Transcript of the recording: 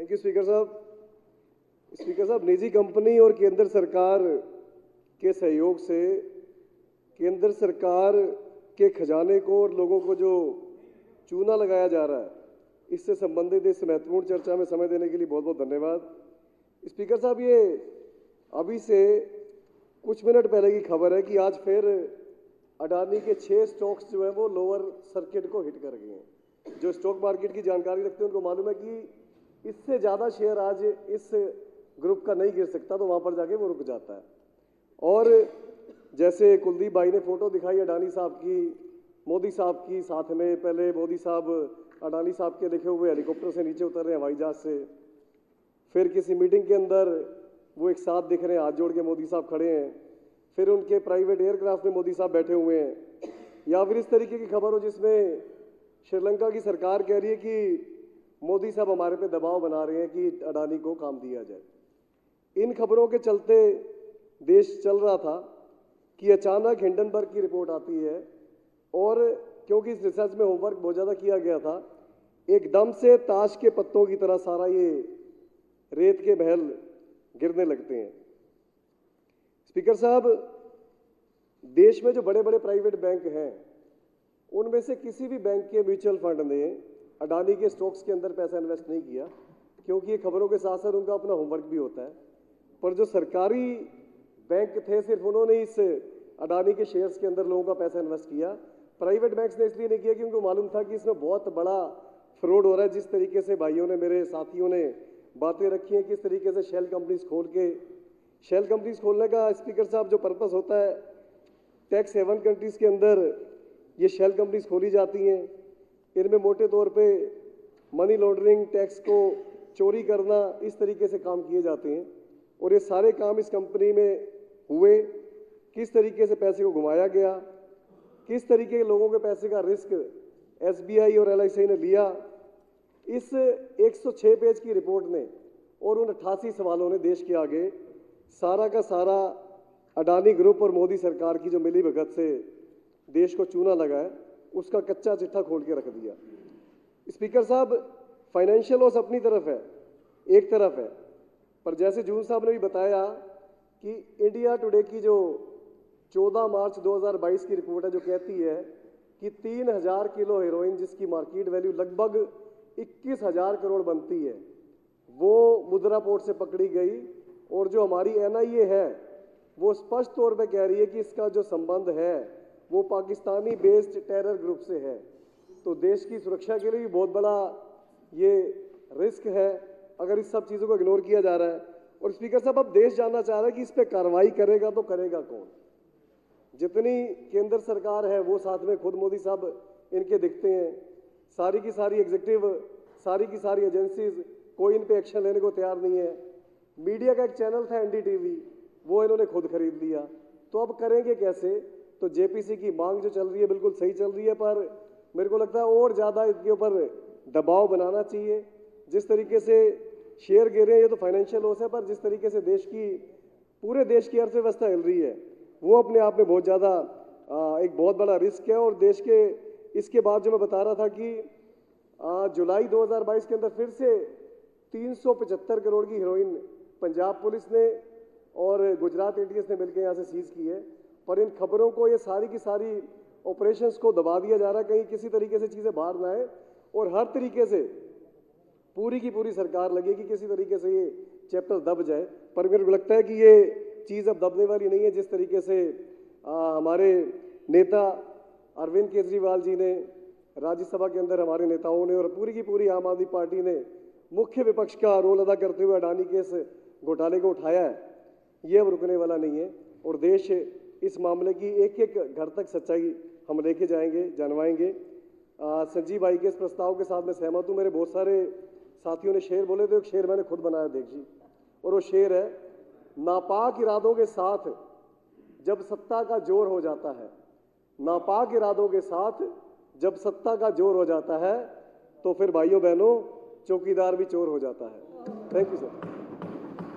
Thank you speaker साहब। Speaker साहब, निजी कंपनी और केंद्र सरकार के सहयोग से केंद्र सरकार के खजाने को और लोगों को जो चूना लगाया जा रहा है, इससे संबंधित इस महत्वपूर्ण चर्चा में समय देने के लिए बहुत बहुत धन्यवाद। स्पीकर साहब, ये अभी से कुछ मिनट पहले की खबर है कि आज फिर अडानी के 6 स्टॉक्स जो है वो लोअर सर्किट को हिट कर गए हैं। जो स्टॉक मार्केट की जानकारी रखते हैं उनको मालूम है कि इससे ज़्यादा शेयर आज इस ग्रुप का नहीं गिर सकता, तो वहाँ पर जाके वो रुक जाता है। और जैसे कुलदीप भाई ने फोटो दिखाई अडानी साहब की, मोदी साहब की, साथ में पहले मोदी साहब अडानी साहब के लिखे हुए हेलीकॉप्टर से नीचे उतर रहे हैं, हवाई जहाज से। फिर किसी मीटिंग के अंदर वो एक साथ दिख रहे हैं, हाथ जोड़ के मोदी साहब खड़े हैं। फिर उनके प्राइवेट एयरक्राफ्ट में मोदी साहब बैठे हुए हैं। या फिर इस तरीके की खबर हो जिसमें श्रीलंका की सरकार कह रही है कि मोदी साहब हमारे पे दबाव बना रहे हैं कि अडानी को काम दिया जाए। इन खबरों के चलते देश चल रहा था कि अचानक हिंडनबर्ग की रिपोर्ट आती है, और क्योंकि इस रिसर्च में होमवर्क बहुत ज़्यादा किया गया था, एकदम से ताश के पत्तों की तरह सारा ये रेत के महल गिरने लगते हैं। स्पीकर साहब, देश में जो बड़े बड़े प्राइवेट बैंक हैं, उनमें से किसी भी बैंक के म्यूचुअल फंड ने अडानी के स्टॉक्स के अंदर पैसा इन्वेस्ट नहीं किया, क्योंकि ये खबरों के साथ साथ उनका अपना होमवर्क भी होता है। पर जो सरकारी बैंक थे, सिर्फ उन्होंने इस अडानी के शेयर्स के अंदर लोगों का पैसा इन्वेस्ट किया। प्राइवेट बैंक्स ने इसलिए नहीं किया कि उनको मालूम था कि इसमें बहुत बड़ा फ्रॉड हो रहा है। जिस तरीके से भाइयों ने, मेरे साथियों ने बातें रखी हैं, किस तरीके से शेल कंपनीज खोलने का स्पीकर साहब जो पर्पस होता है, टैक्स हेवन कंट्रीज के अंदर ये शेल कंपनीज खोली जाती हैं। इनमें मोटे तौर पे मनी लॉन्ड्रिंग, टैक्स को चोरी करना, इस तरीके से काम किए जाते हैं। और ये सारे काम इस कंपनी में हुए। किस तरीके से पैसे को घुमाया गया, किस तरीके के लोगों के पैसे का रिस्क एसबीआई और एलआईसी ने लिया, इस 106 पेज की रिपोर्ट ने और उन 88 सवालों ने देश के आगे सारा का सारा अडानी ग्रुप और मोदी सरकार की जो मिली भगत से देश को चूना लगा है, उसका कच्चा चिट्ठा खोल के रख दिया। स्पीकर साहब, फाइनेंशियल लॉस अपनी तरफ है, एक तरफ है, पर जैसे जून साहब ने भी बताया कि इंडिया टुडे की जो 14 मार्च 2022 की रिपोर्ट है, जो कहती है कि 3000 किलो हेरोइन जिसकी मार्केट वैल्यू लगभग 21,000 करोड़ बनती है, वो मुद्रा पोर्ट से पकड़ी गई। और जो हमारी एनआईए है वो स्पष्ट तौर पे कह रही है कि इसका जो संबंध है वो पाकिस्तानी बेस्ड टेरर ग्रुप से है। तो देश की सुरक्षा के लिए भी बहुत बड़ा ये रिस्क है अगर इस सब चीज़ों को इग्नोर किया जा रहा है। और स्पीकर साहब, अब देश जानना चाह रहा है कि इस पर कार्रवाई करेगा तो करेगा कौन। जितनी केंद्र सरकार है वो साथ में खुद मोदी साहब इनके दिखते हैं, सारी की सारी एग्जीक्यूटिव, सारी की सारी एजेंसीज, कोई इन पे एक्शन लेने को तैयार नहीं है। मीडिया का एक चैनल था एनडीटीवी, वो इन्होंने खुद खरीद लिया। तो अब करेंगे कैसे। तो जेपीसी की मांग जो चल रही है बिल्कुल सही चल रही है, पर मेरे को लगता है और ज़्यादा इसके ऊपर दबाव बनाना चाहिए। जिस तरीके से शेयर गिरे हैं, ये तो फाइनेंशियल लॉस है, पर जिस तरीके से पूरे देश की अर्थव्यवस्था हिल रही है, वो अपने आप में बहुत ज़्यादा एक बहुत बड़ा रिस्क है। और देश के इसके बाद जो मैं बता रहा था कि जुलाई 2022 के अंदर फिर से 375 करोड़ की हेरोइन पंजाब पुलिस ने और गुजरात एटीएस ने मिलकर यहाँ से सीज की है। पर इन खबरों को, ये सारी की सारी ऑपरेशंस को दबा दिया जा रहा है, कहीं किसी तरीके से चीज़ें बाहर ना आए। और हर तरीके से पूरी की पूरी सरकार लगे कि किसी तरीके से ये चैप्टर दब जाए। पर मेरे को लगता है कि ये चीज़ अब दबने वाली नहीं है। जिस तरीके से हमारे नेता अरविंद केजरीवाल जी ने, राज्यसभा के अंदर हमारे नेताओं ने और पूरी की पूरी आम आदमी पार्टी ने मुख्य विपक्ष का रोल अदा करते हुए अडानी के इस घोटाले को उठाया है, ये अब रुकने वाला नहीं है। और देश इस मामले की एक एक घर तक सच्चाई हम लेके जाएंगे, जानवाएंगे। संजीव भाई के इस प्रस्ताव के साथ मैं सहमत हूँ। मेरे बहुत सारे साथियों ने शेर बोले, तो एक शेर मैंने खुद बनाया देख जी, और वो शेर है, नापाक इरादों के साथ जब सत्ता का जोर हो जाता है, नापाक इरादों के साथ जब सत्ता का जोर हो जाता है, तो फिर भाइयों बहनों चौकीदार भी चोर हो जाता है। Thank you sir.